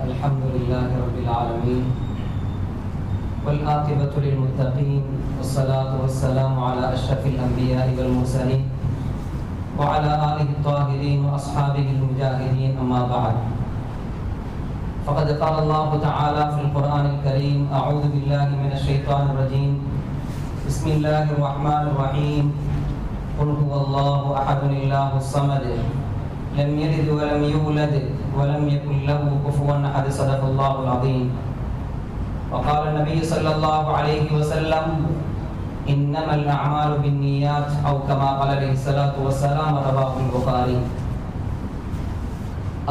الحمد لله رب العالمين والعاقبة للمتقين والصلاة والسلام على أشرف الأنبياء والمرسلين وعلى آله الطاهرين وأصحابه المجاهدين أما بعد فقد قال الله تعالى في القرآن الكريم أعوذ بالله من الشيطان الرجيم بسم الله الرحمن الرحيم قل هو الله أحد الله الصمد لم يلد ولم يولد ولم يكن له كفوا أحد صدق الله العظيم وقال النبي صلى الله عليه وسلم إنما الأعمال بالنيات أو كما قال عليه الصلاة والسلام رواه البخاري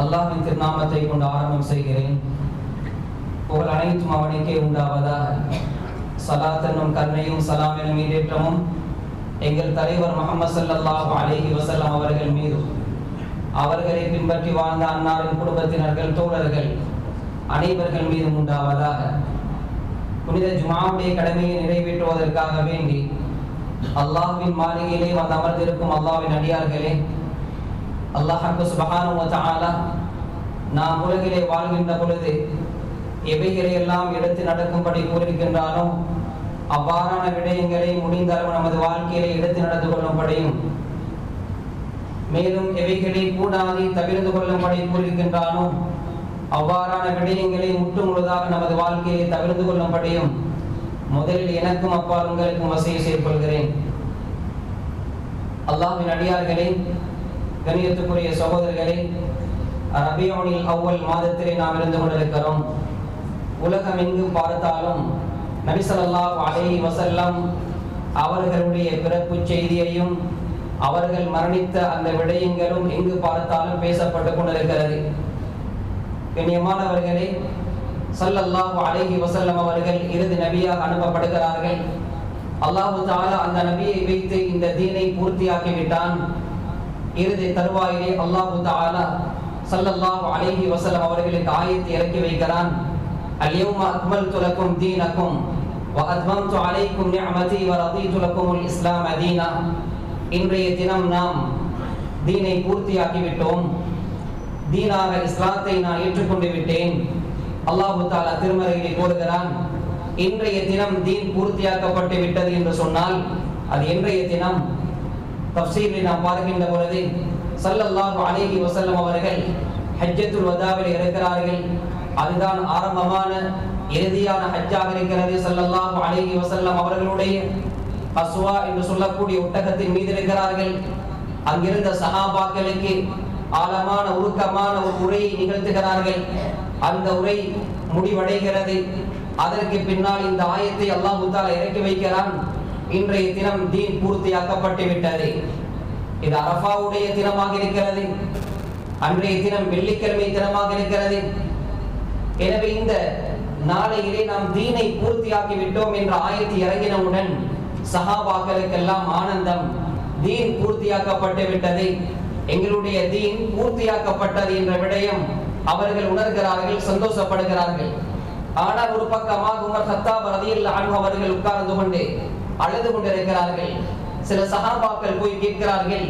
அல்லாஹ்வின் திருநாமத்தை கொண்டு ஆரம்பம் செய்கிறேன். புகழ் அனைத்தும் அவனுக்கே உண்டாவதாக. ஸலாத் என்னும் கருணையும் சலாம் எனும் ஈடேற்றமும் எங்கள் தலைவர் முஹம்மது ஸல்லல்லாஹு அலைஹி வஸல்லம் அவர்கள் மீது, அவர்களை பின்பற்றி வாழ்ந்த அன்னாரின் குடும்பத்தினர்கள், தோழர்கள் அனைவர்கள் மீதும் உண்டாவதாக. புனித ஜுமாவுடைய கடமையை நிறைவேற்றுவதற்காக வேண்டி அல்லாஹ்வின் மாளிகையிலே வந்து அமர்ந்திருக்கும் அல்லாஹ்வின் அடியார்களே, அல்லாஹ் சுப்ஹானஹு வ தஆலா நாம் உலகிலே வாழ்கின்ற பொழுது எவைகளை எல்லாம் எடுத்து நடக்கும்படி கூறியிருக்கின்றானோ அவ்வாறான விடயங்களை முடிந்த அளவு நமது வாழ்க்கையிலே எடுத்து நடந்து கொள்ளும்படியும், மேலும் எவைகளை கூடாது தவிர்த்து கொள்ளும்படி கூறியிருக்கின்றானோ அவ்வாறான விடயங்களை முற்று முழுதாக நமது வாழ்க்கையை தவிர்த்து கொள்ளும்படியும் முதலில் எனக்கும் அப்பால் உங்களுக்கும் வசிய செய்து கொள்கிறேன். அல்லாஹ்வின் அடியார்களே, கண்ணியத்துக்குரிய சகோதரர்களே, ரபியுல் அவ்வல் மாதத்திலே நாம் இருந்து கொண்டிருக்கிறோம். உலகம் எங்கும் பார்த்தாலும் நபி ஸல்லல்லாஹு அலைஹி வஸல்லம் அவர்களுடைய பிறப்பு செய்தியையும் அவர்கள் மரணித்த அந்த விடயங்களும் எங்கு பார்த்தாலும் பேசப்பட்டு கொண்டிருக்கிறது. கண்ணியமானவர்களே, ஸல்லல்லாஹு அலைஹி வஸல்லம் அவர்கள் இறுதி நபியாக அனுப்பப்படுகிறார்கள். அல்லாஹ் தஆலா அந்த நபியை வைத்து இந்த தீனை பூர்த்தியாக்கி விட்டான். இறுதி தருவாயிலே அல்லாஹ் தஆலா ஸல்லல்லாஹு அலைஹி வஸல்லம் அவர்களுக்கு ஆயத்தை இறக்கி வைக்கிறான். அல்யௌம அக்மல்து லக்கும் தீனக்கும் வ அத்மம்து அலைக்கும் நிஅமதி வ ரதீது லக்குமுல் இஸ்லாம தீனா. இன்றைய தினம் நாம் தீனை பூர்த்தியாக்கி விட்டோம். தீனாக இஸ்லாத்தை நான் ஏற்றுக்கொண்டு விட்டேன். அல்லாஹ் தஆலா திருமறையிலே கூறுகிறான், இன்றைய தினம் தீன் பூர்த்தியாக்கப்பட்டு விட்டது என்று சொன்னால் அது இன்றைய தினம். தஃப்சீரில் நாம் பார்க்கின்ற பொழுது ஸல்லல்லாஹு அலைஹி வஸல்லம் அவர்கள் ஹஜ்ஜத்துல் வதாவில் இருக்கிறார்கள். அதுதான் ஆரம்பமான இறுதியான ஹஜ்ஜாக இருக்கிறது. ஸல்லல்லாஹு அலைஹி வஸல்லம் அவர்களுடைய அஸ்வா என்று சொல்லக்கூடிய ஒட்டகத்தின் மீது இருக்கிறார்கள். அங்கிருந்த சஹாபாக்களுக்கு ஆழமான உருக்கமான ஒரு உரையை நிகழ்த்துகிறார்கள். அந்த உரை முடிவடைகிறது. அதற்கு பின்னால் இந்த ஆயத்தை அல்லாஹ் தஆலா இறக்கி வைக்கிறான். இன்றைய தினம் தீன் பூர்த்தியாக்கப்பட்டு விட்டது. இது அரஃபாவுடைய தினமாக இருக்கிறது. அன்றைய தினம் வெள்ளிக்கிழமை தினமாக இருக்கிறது. எனவே இந்த நாளையிலே நாம் தீனை பூர்த்தியாக்கி விட்டோம் என்ற ஆயத்தை இறங்கினவுடன் சஹாபாக்களுக்கெல்லாம் ஆனந்தம். தீன் பூர்த்தியாக்கப்பட்டு விட்டது, எங்களுடைய தீன் பூர்த்தியாக்கப்பட்டது என்ற விடயம் அவர்கள் உணர்கிறார்கள், சந்தோஷப்படுகிறார்கள். ஆனால் ஒரு பக்கமாக உமர் கத்தாப் ரலியல்லாஹு அன்ஹு அவர்கள் உட்கார்ந்து கொண்டு அழுது கொண்டிருக்கிறார்கள். சில சஹாபாக்கள் போய் கேட்கிறார்கள்,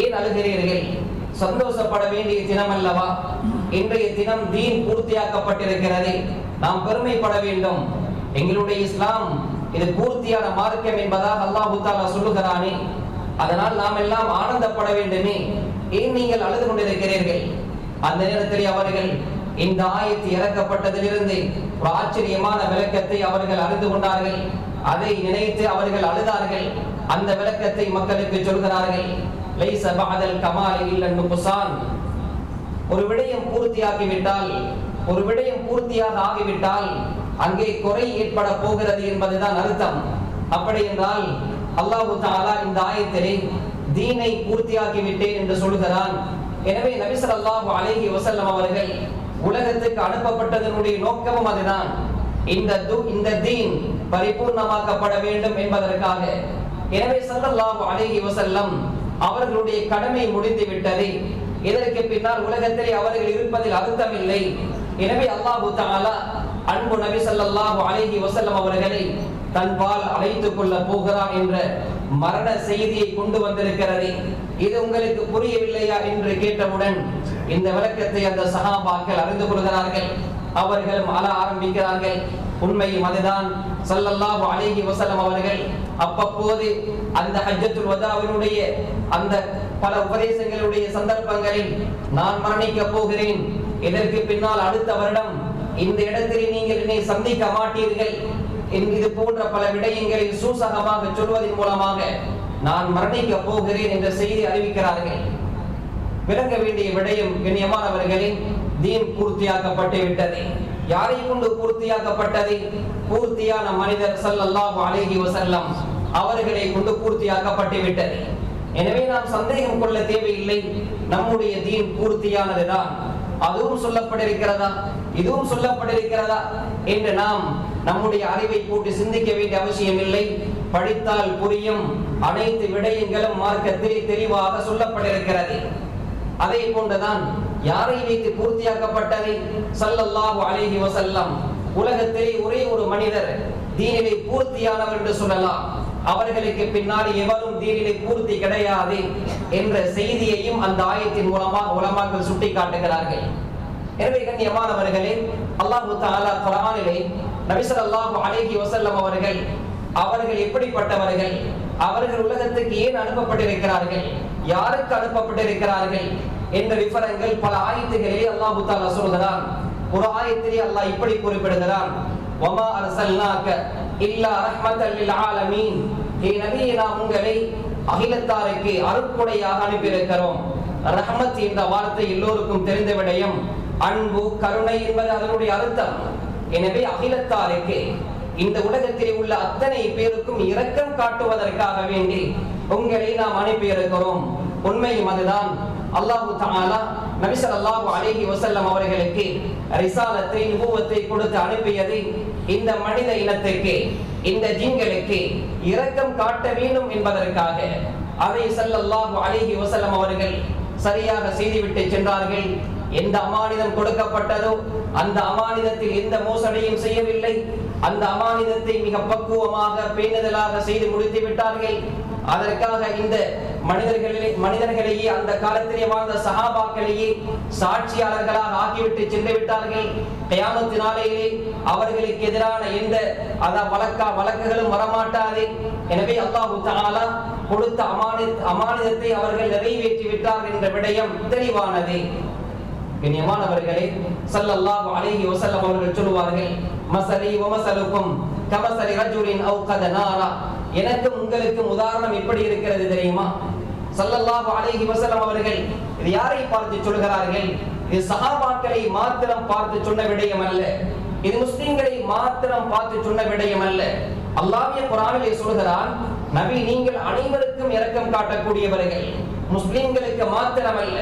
ஏன் அழுகிறீர்கள்? சந்தோஷப்பட வேண்டிய தினம் அல்லவா? இன்றைய தினம் தீன் பூர்த்தியாக்கப்பட்டிருக்கிறது, நாம் பெருமைப்பட வேண்டும். எங்களுடைய இஸ்லாம் இது பூர்த்தியான மார்க்கம் என்பதாக அல்லாஹ் தஆலா சொல்லுகிறானே, அதனால் நாம் எல்லாம் ஆனந்தப்பட வேண்டுமே, ஏன் நீங்கள் அழுது கொண்டிருக்கிறீர்கள்? அந்த நேரத்தில் அவர்கள் இந்த ஆயத்து இறக்கப்பட்டதிலிருந்து ஒரு ஆச்சரியமான விளக்கத்தை அவர்கள் அறிந்து கொண்டார்கள். அதை நினைத்து அவர்கள் அழுதார்கள். அந்த விளக்கத்தை மக்களுக்கு சொல்கிறார்கள். லைஸ பஅதல் கமாலி இல்ல நுக்ஸான். ஒரு விடயம் பூர்த்தியாகிவிட்டால், ஒரு விடயம் பூர்த்தியாக ஆகிவிட்டால் அங்கே குறை ஏற்பட போகிறது என்பதுதான் அர்த்தம். அப்படி என்றால் அல்லாஹ் தஆலா இந்த ஆயத்திலே தீனை பூர்த்தியாக்கி விட்டேன் என்று சொல்கிறான். எனவே நபி ஸல்லல்லாஹு அலைஹி வஸல்லம் அவர்கள் உலகத்துக்கு அனுப்பப்பட்டதனுடைய நோக்கமும் அதுதான். இந்த தீன் பரிபூர்ணமாக்கப்பட வேண்டும் என்பதற்காக. எனவே ஸல்லல்லாஹு அலைஹி வஸல்லம் அவர்களுடைய கடமை முடிந்து விட்டது. இதற்கு பின்னால் உலகத்திலே அவர்கள் இருப்பதில் அர்த்தம் இல்லை. எனவே அல்லாஹ் தஆலா அன்பு நபி ஸல்லல்லாஹு அலைஹி வஸல்லம் அவர்களை தன்பால் அழைத்துக் கொள்ள போகிறான் என்ற மரண செய்தியை கொண்டு வந்திருக்கிறது. இது உங்களுக்கு புரியவில்லையா என்று கேட்டவுடன் இந்த விளக்கத்தை அந்த சஹாபாக்கள் அறிந்து கொள்கிறார்கள். அவர்களும் அழ ஆரம்பிக்கிறார்கள். உண்மையும் அதுதான். ஸல்லல்லாஹு அலைஹி வஸல்லம் அவர்கள் அப்பப்போது அந்த ஹஜ்ஜத்துல் வதாவினுடைய அந்த பல உபதேசங்களுடைய சந்தர்ப்பங்களில் நான் மரணிக்க போகிறேன், இதற்கு பின்னால் அடுத்த வருடம் இந்த இடத்தில் நீங்கள் என்னை சந்திக்க மாட்டீர்கள், இது போன்ற பல விடயங்களை சூசகமாக சொல்வதன் மூலமாக நான் மரணிக்க போகிறேன் என்ற செய்தி அறிவிக்கிறார்கள். விளங்க வேண்டிய விடயம் கண்ணியமானவர்களே, தீன் பூர்த்தியாக்கப்பட்டு விட்டது. யாரை கொண்டு பூர்த்தியாக்கப்பட்டது? பூர்த்தியான மனிதர் ஸல்லல்லாஹு அலைஹி வஸல்லம் அவர்களை கொண்டு பூர்த்தியாக்கப்பட்டு விட்டது. எனவே நாம் சந்தேகம் கொள்ள தேவையில்லை. நம்முடைய தீன் பூர்த்தியானதுதான். அதுவும் சொல்லப்பட்டிருக்கிறதா, இதுவும் சொல்லப்பட்டிருக்கிறதா என்று நாம் நம்முடைய அறிவை போட்டு சிந்திக்க வேண்டிய அவசியம் இல்லை. படித்தால் புரியும். அனைத்து விடயங்களும் மார்க்கத்திலே தெளிவாக சொல்லப்பட்டிருக்கிறது. அதே போன்றுதான் யாரை வைத்து பூர்த்தியாக்கப்பட்டது? ஸல்லல்லாஹு அலைஹி வஸல்லம். உலகத்திலே ஒரே ஒரு மனிதர் தீனிலே பூர்த்தியானவர் என்று சொல்லலாம். அவர்களுக்கு பின்னால் எவரும் தீனிலே பூர்த்தி கிடையாது என்ற செய்தியையும் அந்த ஆயத்தின் மூலமாக உலமாக்கள் சுட்டி காட்டுகிறார்கள். எனவே கண்ணியமானவர்களே, அல்லாஹ் தஆலா குர்ஆனிலே நபி ஸல்லல்லாஹு அலைஹி வஸல்லம் அவர்கள் எப்படிப்பட்டவர்கள், அவர்கள் உலகத்துக்கு ஏன் அனுப்பப்பட்டிருக்கிறார்கள், யாருக்கு அனுப்பப்பட்டிருக்கிறார்கள் என்ற விவரங்கள் பல ஆயத்துகளிலே அல்லாஹ் தஆலா சொல்கிறான். ஒரு ஆயத்திலே அல்லாஹ் இப்படி குறிப்பிடுகிறான், வமா அர்சல்னாக இல்லா ரஹ்மத்தல் லில் ஆலமீன். ஏ நபியே, நாம் உங்களை அகிலத்தாருக்கு அருட்கொடையாக அனுப்பியிருக்கிறோம். ரஹ்மத் என்ற வார்த்தை எல்லோருக்கும் தெரிந்த விடயம். அன்பு, கருணை என்பது அதனுடைய அர்த்தம். எனவே அகிலத்தாருக்கு, இந்த உலகத்தில் உள்ள அத்தனை பேருக்கும் இரக்கம் காட்டுவதற்காக வேண்டி உங்களை நாம் அனுப்பியிருக்கிறோம். உண்மையும் அதுதான். அல்லாஹ் தஆலா நபி ஸல்லல்லாஹு அலைஹி வஸல்லம் அவர்களுக்கு ரிசாலத்தை, நுபுவத்தை கொடுத்து அனுப்பியது இந்த மனித இனத்துக்கு, இந்த ஜின்களுக்கு இரக்கம் காட்ட வேண்டும் என்பதற்காக. அதை ஸல்லல்லாஹு அலைஹி வஸல்லம் அவர்கள் சரியாக செய்துவிட்டு சென்றார்கள். எந்த அமானிதம் கொடுக்கப்பட்டதோ அந்த அமானிதத்தில் எந்த மோசடியும் செய்யவில்லை. அந்த அமானிதத்தை மிக பக்குவமாக பேணுதலாக செய்து முடித்து விட்டார்கள். அதற்காக இந்த மனிதர்களையே, அந்த காலத்திலே வாழ்ந்த சஹாபாக்களையே சாட்சியாளர்களாக ஆக்கிவிட்டு சென்று விட்டார்கள். கியாமத் நாளையிலே அவர்களுக்கு எதிரான எந்த வழக்குகளும் வரமாட்டாது. எனவே அல்லாஹ் தஆலா கொடுத்த அமானிதத்தை அவர்கள் நிறைவேற்றி விட்டார்கள் என்ற விடயம் தெளிவானது. கண்ணியமானவர்களே, ஸல்லல்லாஹு அலைஹி வஸல்லம் அவர்கள் சொல்வார்கள், மஸலி வ மஸலுக்கும் கமஸலி ரஜுலின் அவ்கத நாரா. எனக்கும் உங்களுக்கும் உதாரணம் எப்படி இருக்கிறது தெரியுமா? ஸல்லல்லாஹு அலைஹி வஸல்லம் அவர்கள் இது யாரை பார்த்து சொல்கிறார்கள்? இது சஹாபாக்களை மாத்திரம் பார்த்து சொன்ன விடயம் அல்ல, இது முஸ்லிம்களை மாத்திரம் பார்த்து சொன்ன விடயம் அல்ல. அல்லாஹ்வே குர்ஆனிலே சொல்கிறான், நபி நீங்கள் அனைவருக்கும் இரக்கம் காட்டக்கூடியவர்கள். முஸ்லிம்களுக்கு மாத்திரமல்ல,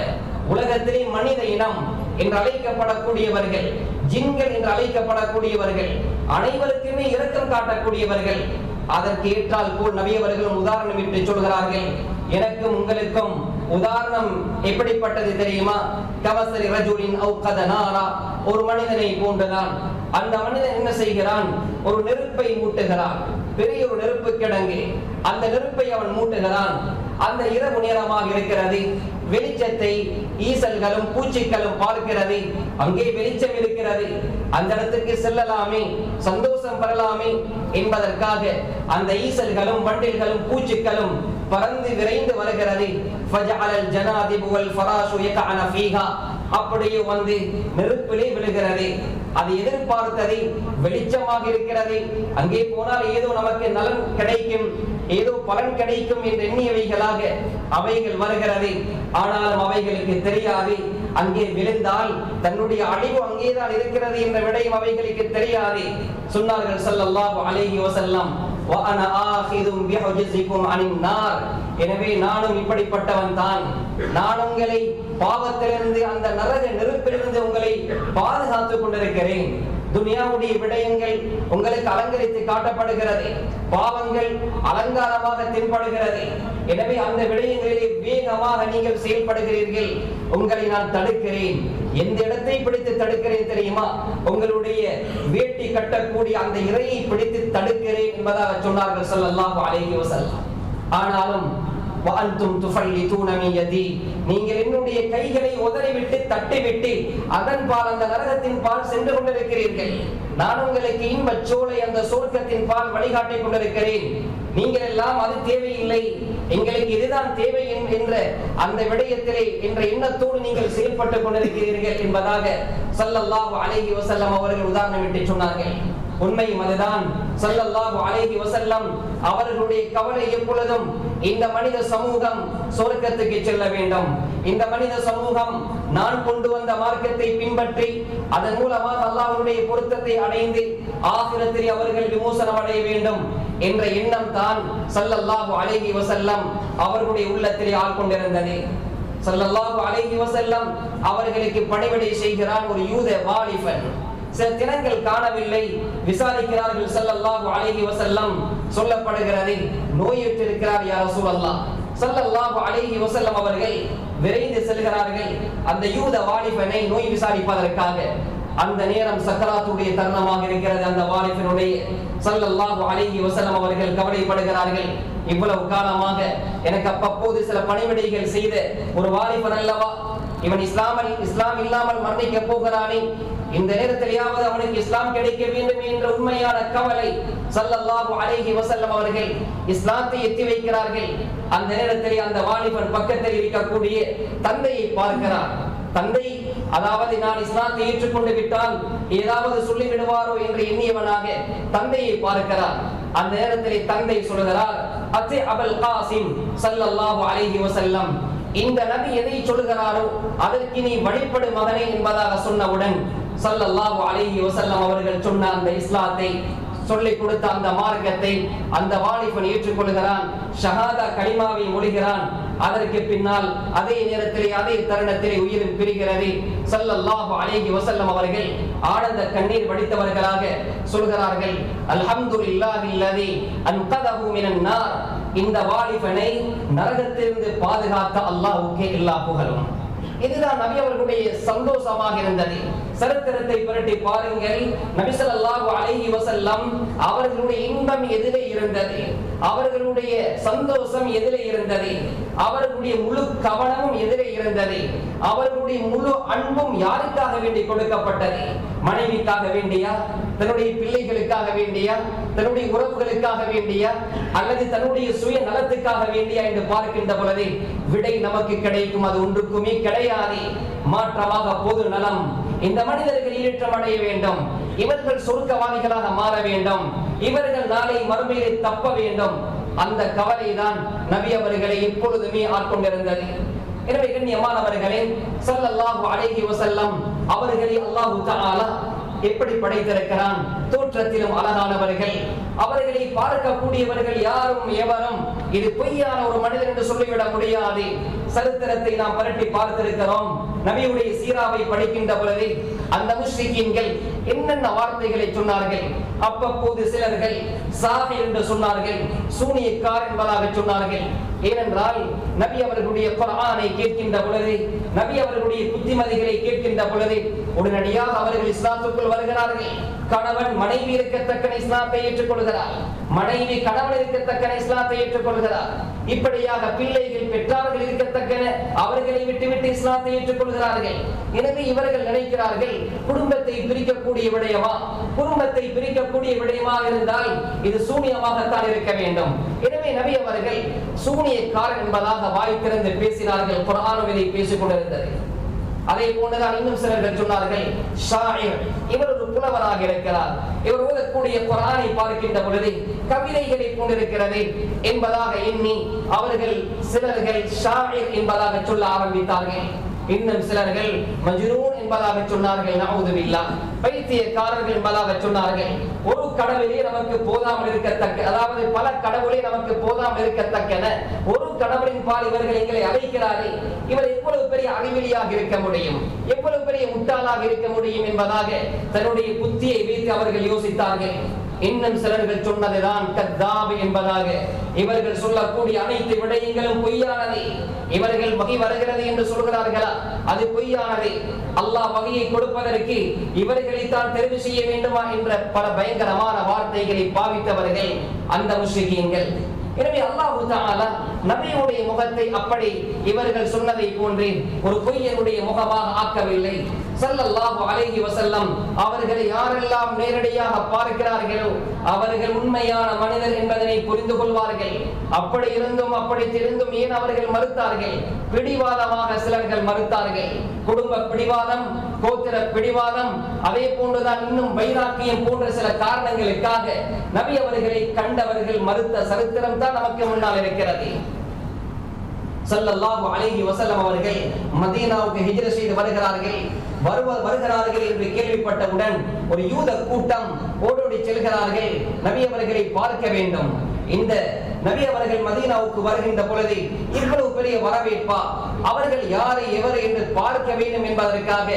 உலகத்திலே மனித இனம் என்று அழைக்கப்படக்கூடியவர்கள், ஜின்கள் என்று அழைக்கப்படக்கூடியவர்கள் அனைவருக்குமே இரக்கம் காட்டக்கூடியவர்கள். அதற்கு ஏற்றால் போல் நபி அவர்களும் உதாரணம் இட்டு சொல்கிறார்கள். எனக்கும் உங்களுக்கும் உதாரணம் எப்படிப்பட்டது தெரியுமா? கமஸலி ரஜுலின் அவ்கத நாரா. ஒரு மனிதனை போன்றுதான். அந்த மனிதன் என்ன செய்கிறான்? ஒரு நெருப்பை மூட்டுகிறான். பெரிய ஒரு நெருப்பு கிடங்கு. அந்த நெருப்பை அவன் மூட்டுகிறான். அந்த இரவு நேரமாக இருக்கிறது. வெளிச்சத்தை ஈசல்களும் பூச்சிகளும் பார்க்கிறது. அங்கே வெளிச்சம் இருக்கிறது, அந்த இடத்துக்கு செல்லலாமே, சந்தோஷம் பெறலாமே என்பதற்காக அந்த ஈசல்களும் வண்டில்களும் பூச்சிகளும் பறந்து விரைந்து வருகிறது. ஃபஜஅலல் ஜனாதிபு வல் ஃபராஷு யகஅன ஃபீஹா. அப்படியே வந்து நெருப்பிலே விழுகிறது. அது எதிர்பார்த்தது வெளிச்சமாக இருக்கிறது, அங்கே போனால் ஏதோ நமக்கு நலன் கிடைக்கும், ஏதோ பலன் கிடைக்கும் என்று எண்ணியவைகளாக அவைகள் வருகிறது. ஆனாலும் அவைகளுக்கு தெரியாது, அங்கே விழுந்தால் தன்னுடைய அழிவு அங்கேதான் இருக்கிறது என்ற விடயம் அவைகளுக்கு தெரியாது. சொன்னார்கள் ஸல்லல்லாஹு அலைஹி வஸல்லம், வஅன ஆகிதும் பிஹுஜ்ஸிகும் அனின் நார். எனவே நானும் இப்படிப்பட்டவன் தான். நான் உங்களை பாவத்திலிருந்து, அந்த நரக நெருப்பிலிருந்து உங்களை பாதுகாத்துக் கொண்டிருக்கிறேன். துனியாவுடைய விடயங்கள் உங்களுக்கு அலங்கரித்து காட்டப்படுகிறது, பாவங்கள் அலங்காரமாக தென்படுகிறது. எனவே அந்த விடயங்களிலே வேகமாக நீங்கள் செயல்படுகிறீர்கள். உங்களை நான் தடுக்கிறேன். எந்த இடத்தை பிடித்து தடுக்கிறேன் தெரியுமா? உங்களுடைய வேட்டி கட்டக்கூடிய அந்த இறையை பிடித்து தடுக்கிறேன் என்பதாக சொன்னார்கள் ஸல்லல்லாஹு அலைஹி வஸல்லம். ஆனாலும் வஅன்தும் துஃபல்லிதூன மின் யதி, நீங்கள் என்னுடைய கைகளை உதறிவிட்டு தட்டிவிட்டு அதன் பால் அந்த நரகத்தின் பால் சென்று கொண்டிருக்கிறீர்கள். நான் உங்களுக்கு இன்பச் சோலை அந்த சொர்க்கத்தின் பால் வழிகாட்டிக் கொண்டிருக்கிறேன். நீங்கள் எல்லாம் அது தேவையில்லை, எங்களுக்கு இதுதான் தேவை என்ற அந்த விடயத்திலே என்ற எண்ணத்தோடு நீங்கள் செயல்பட்டுக் கொண்டிருக்கிறீர்கள் என்பதாக ஸல்லல்லாஹு அலைஹி வஸல்லம் அவர்கள் உதாரணமிட்டு சொன்னார்கள். உண்மையும் அதுதான். ஸல்லல்லாஹு அலைஹி வஸல்லம் அவர்களுடைய கவலை எப்பொழுதும் இந்த மனித சமூகம் சொர்க்கத்துக்கு செல்ல வேண்டும், இந்த மனித சமூகம் நான் கொண்டு வந்த மார்க்கத்தை பின்பற்றி அதன் மூலமாக அல்லாஹ்வுடைய பொருத்தத்தை அடைந்து ஆகிரத்தில் அவர்கள் விமோசனம் அடைய வேண்டும் என்ற எண்ணம் தான் ஸல்லல்லாஹு அலைஹி வஸல்லம் அவர்களுடைய உள்ளத்திலே ஆட்கொண்டிருந்தது. ஸல்லல்லாஹு அலைஹி வஸல்லம் அவர்களுக்கு பணிவிடை செய்கிறான் ஒரு யூத வாலிபன். சில தினங்கள் காணவில்லை, விசாரிக்கிறார்கள் ஸல்லல்லாஹு அலைஹி வஸல்லம். சொல்லப்படுகிறது நோயுற்றிருக்கிறார் யா ரசூலல்லாஹ். ஸல்லல்லாஹு அலைஹி வஸல்லம் அவர்கள் விரைந்து செல்கிறார்கள் அந்த யூத வாலிபனை நோய் விசாரிப்பதற்காக. அந்த நேரம் சக்கராத்துடைய தருணமாக இருக்கிறது அந்த வாலிபனுடைய. ஸல்லல்லாஹு அலைஹி வஸல்லம் அவர்கள் கவலைப்படுகிறார்கள். இவ்வளவு காலமாக எனக்கு அப்பப்போது சில பணிவிடைகள் செய்த ஒரு வாலிபன் அல்லவா, இவன் இஸ்லாம் இல்லாமல் மரணிக்க போகிறானே, இந்த நேரத்திலேயாவது அவனுக்கு இஸ்லாம் கிடைக்க வேண்டும் என்ற உண்மையான கவலை. ஸல்லல்லாஹு அலைஹி வஸல்லம் அவர்கள் இஸ்லாத்தை எத்தி வைக்கிறார்கள். அந்த நேரத்திலே அந்த வாலிபன் பக்கத்தில் இருக்கக்கூடிய தந்தையை பார்க்கிறார். தந்தை அதாவது நான் இஸ்லாத்தை ஏற்றுக்கொண்டு விட்டால் ஏதாவது சொல்லி விடுவாரோ என்று எண்ணியவனாக தந்தையை பார்க்கிறார். அந்த நேரத்திலே தந்தை சொல்கிறார், அத்தி அபுல் காசிம் ஸல்லல்லாஹு அலைஹி வஸல்லம், இந்த நபி எதை சொல்கிறாரோ அதற்கு நீ வழிபடு மகனே என்பதாக சொன்னவுடன் ஸல்லல்லாஹு அலைஹி வஸல்லம் அவர்கள் சொன்ன அந்த இஸ்லாத்தை சொல்லிக் கொடுத்த அந்த மார்க்கத்தை அந்த வாலிபன் ஏற்றுக்கொள்கிறான். ஷஹாதா கலிமாவை மொழிகிறான். அதற்கு பின்னால் அதே நேரத்திலே அதே தருணத்திலே உயிர் பிரிகிறது. ஸல்லல்லாஹு அலைஹி வஸல்லம் அவர்கள் ஆனந்த கண்ணீர் வடித்தவர்களாக சொல்கிறார்கள், அல்ஹம்துலில்லாஹில்லதி அன்கதஹு மினன் நார், இந்த வாலிபனை நரகத்திலிருந்து பாதுகாத்த அல்லாஹ்வுக்கே எல்லா புகழும். இதுதான் நபி அவர்களுடைய சந்தோஷமாக இருந்தது. சரித்திரத்தை புரட்டி பாருங்கள். நபி ஸல்லல்லாஹு அலைஹி வஸல்லம் அவர்களுடைய இன்பம் எதிலே இருந்தது, அவர்களுடைய சந்தோஷம் எதிலே இருந்தது, அவர்களுடைய முழு கவனமும் எதிலே இருந்தது, அவர்களுடைய முழு அன்பும் யாருக்காக வேண்டி கொடுக்கப்பட்டது? மனைவிக்காக வேண்டியா, தன்னுடைய பிள்ளைகளுக்காக வேண்டியா, தன்னுடைய உறவுகளுக்காக வேண்டியா, அல்லது தன்னுடைய சுய நலத்துக்காக வேண்டியா என்று பார்க்கின்ற பொழுது விடை நமக்கு கிடைக்கும், அது ஒன்றுக்குமே கிடையாது. மாற்றமாக பொது நலம், இந்த மனிதர்கள் ஈழற்றம் அடைய வேண்டும், இவர்கள் சொர்க்கவாதிகளாக மாற வேண்டும், இவர்கள் நாளை மறுமையை தப்ப வேண்டும். அந்த கவலைதான் நபி அவர்களை எப்பொழுதுமே ஆட்கொண்டிருந்தது. எனவே கண்ணியமானவர்களே, ஸல்லல்லாஹு அலைஹி வஸல்லம் அவர்களை அல்லாஹ் தஆலா எப்படி படைத்திருக்கிறான்? தோற்றத்திலும் அழகானவர்கள், அவர்களை பார்க்கக்கூடியவர்கள் யாரும் எவரும் இது பொய்யான ஒரு மனிதர் என்று சொல்லிவிட முடியாது. சரித்திரத்தை நாம் பரட்டி பார்த்திருக்கிறோம். நபியுடைய சீராவை படிக்கின்ற பொழுது அந்த முஸ்லிக்கீன்கள் என்னென்ன வார்த்தைகளை சொன்னார்கள். அப்பப்போது சிலர்கள் சாஹிர் என்று சொன்னார்கள், சூனியக்கார் என்பதாக சொன்னார்கள். ஏனென்றால் நபி அவர்களுடைய குர்ஆனை கேட்கின்ற பொழுது, நபி அவர்களுடைய புத்திமதிகளை கேட்கின்ற பொழுது உடனடியாக அவர்கள் இஸ்லாத்துக்குள் வருகிறார்கள். கணவன் மனைவி இருக்கத்தக்க இஸ்லாத்தை ஏற்றுக்கொள்கிறார், மனைவி கணவன் இருக்கத்தக்க இஸ்லாத்தை ஏற்றுக்கொள்கிறார். இப்படியாக பிள்ளைகள் பெற்றார்கள் இருக்கத்தக்க அவர்களை விட்டுவிட்டு இஸ்லாத்தை ஏற்றுக்கொள்கிறார்கள். எனவே இவர்கள் நினைக்கிறார்கள், குடும்பத்தை பிரிக்கக்கூடிய விடயமா, குடும்பத்தை பிரிக்கக்கூடிய விடயமா இருந்தால் இது சூனியமாகத்தான் இருக்க வேண்டும். எனவே நபி அவர்கள் சூனியக்காரன் என்பதாக வாய் திறந்து பேசினார்கள். குர்ஆனும் இதை பேசிக் கொண்டிருந்தது. அதே போன்றுதான் இன்னும் சிலர்கள் சொன்னார்கள், ஷாயிர், இவர் ஒரு புலவராக இருக்கிறார், இவர் ஓதக்கூடிய குர்ஆனை பார்க்கின்ற பொழுது கவிதைகளை கொண்டிருக்கிறது என்பதாக எண்ணி அவர்கள் சிலர்கள் ஷாயிர் என்பதாக சொல்ல ஆரம்பித்தார்கள். இன்னும் சிலர்கள் மஜ்னூன் என்பதாக சொன்னார்கள். நஊது பில்லாஹ், பைத்தியக்காரர்கள் என்பதாக சொன்னார்கள். ஒரு கடவுளே நமக்கு போதாமல் இருக்கத்தக்க, அதாவது பல கடவுளே நமக்கு போதாமல் இருக்கத்தக்கன ஒரு கடவுளின் பால் இவர்கள் எங்களை அழைக்கிறார்கள். இவர் எவ்வளவு பெரிய அறிவிலியாக இருக்க முடியும், எவ்வளவு பெரிய முட்டாளாக இருக்க முடியும் என்பதாக தன்னுடைய புத்தியை வைத்து அவர்கள் யோசித்தார்கள். இன்னும் சிலர்கள் சொன்னதுதான் கத்தாப் என்பதாக, இவர்கள் சொல்லக்கூடிய அனைத்து விடயங்களும் பொய்யானது. இவர்கள் வகை வருகிறது என்று சொல்கிறார்களா, அது பொய்யானது. அல்லாஹ் வகையை கொடுப்பதற்கு இவர்களை தான் தெரிவு செய்ய வேண்டுமா என்ற பல பயங்கரமான வார்த்தைகளை பாவித்தவர்கள் அந்த முஸ்லிக்கீன்கள். எனவே அல்லாஹ் தஆலா நபியுடைய முகத்தை அப்படி இவர்கள் சொன்னதை போன்றே ஒரு பொய்யனுடைய முகமாக ஆக்கவில்லை. ஸல்லல்லாஹு அலைஹி வஸல்லம் அவர்களை யாரெல்லாம் நேரடியாக பார்க்கிறார்களோ அவர்கள் உண்மையான மனிதர் என்பதனை புரிந்து கொள்வார்கள். அப்படி இருந்தும் அப்படி தெரிந்தும் ஏன் அவர்கள் மறுத்தார்கள்? பிடிவாதமாக சிலர்கள் மறுத்தார்கள். குடும்ப பிடிவாதம், கோத்திர பிடிவாதம், அதே போன்றுதான் இன்னும் வைராக்கியம் போன்ற சில காரணங்களுக்காக நபி அவர்களை கண்டவர்கள் மறுத்த சரித்திரம் தான் நமக்கு முன்னால் இருக்கிறது. ஸல்லல்லாஹு அலைஹி வஸல்லம் அவர்கள் மதீனாவுக்கு ஹிஜ்ரத் செய்து வருகிறார்கள் என்று கேள்விப்பட்டவுடன் ஒரு யூத கூட்டம் ஓடோடி செல்கிறார்கள். நபி அவர்களை பார்க்க வேண்டும். இந்த நபி அவர்கள் மதீனாவுக்கு வருகின்ற பொழுது இவ்வளவு பெரிய வரவேற்பா, அவர்கள் யாரை எவர் என்று பார்க்க வேண்டும் என்பதற்காக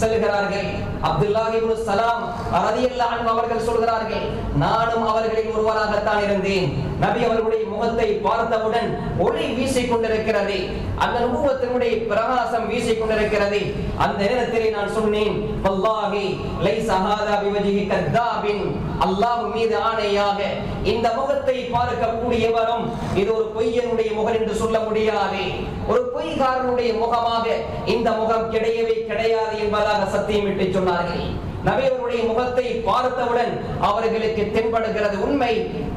செல்கிறார்கள். அப்துல்லாஹ் இப்னு ஸலாம் ரலியல்லாஹு அன்ஹு அவர்கள் சொல்கிறார்கள், நானும் அவர்களில் ஒருவராகத்தான் இருந்தேன். நபி அவர்களுடைய முகத்தை பார்த்தவுடன் ஒளி வீசிக் கொண்டிருக்கிறது, அந்த நுபுவத்தினுடைய பிரகாசம் வீசிக் கொண்டிருக்கிறது. அந்த நேரத்திலே நான் சொன்னேன், வல்லாஹி லைஸ ஹாதா பிவஜ்ஹி கத்தாபின், அல்லாஹ் மீது ஆணையாக இந்த முகத்தை பார்க்கக்கூடியவரும் இது ஒரு பொய்யனுடைய முகம் என்று சொல்ல முடியாது. ஒரு பொய்காரனுடைய முகமாக இந்த முகம் கிடையவே கிடையாது என்பதாக சத்தியமிட்டு சொன்னார்கள். நபியவருடைய முகத்தை பார்த்தவுடன் அவர்களுக்கு தென்படுகிறது உண்மை,